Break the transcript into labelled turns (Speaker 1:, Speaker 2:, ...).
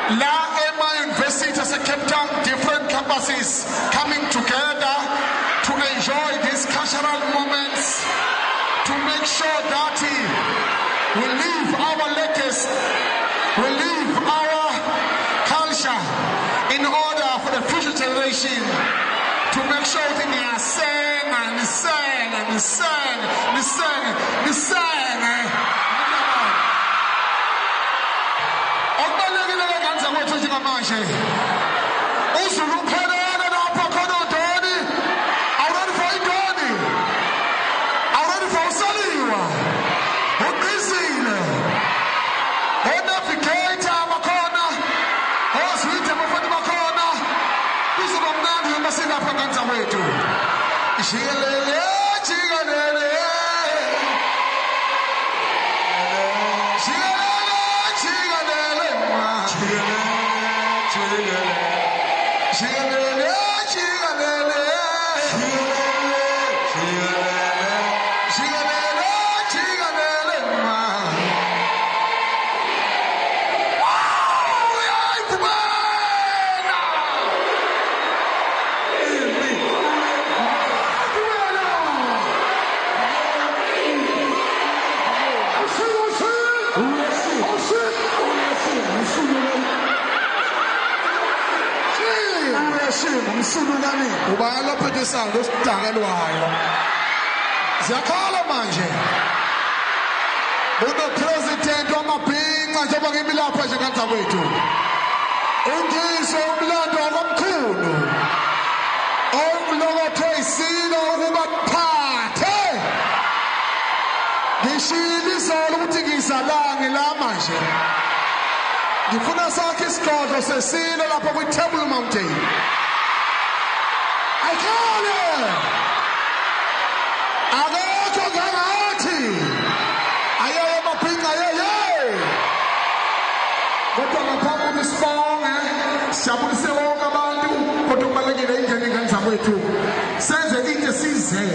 Speaker 1: La Emma University as a Cape Town, different campuses coming together to enjoy these cultural moments, to make sure that we live our legacy, we live our culture in order for the future generation to make sure that we are sang and sang and sang and sang and sang. Manje uzulu phelele lapha khona udoni awurani for usaliwa uqisile navigator bakhona ozwithe abafundi bakhona kuzoba mnandi hamba silapha kanza wethu jikelele jikelele umsulukani ubala phethisa losidakelwayo ziyakhala manje uno president wamabhinqa njengoba ngimi lapha nje kanza wethu ungiso umlando wakomkhulu omlokothe isilo ukuba phathe ngishilo izolo ukuthi ngizalange la manje ngifuna sakhe isidodlo sesilo lapha kwi-Table Mountain. I call it. Akekho nganathi. Ayeye maphinga ayeye. Kodwa ngaphambi kwisibonge siyabulise wonke abantu kodwa kubalekile indlela ingane zakwethu. Senze into size.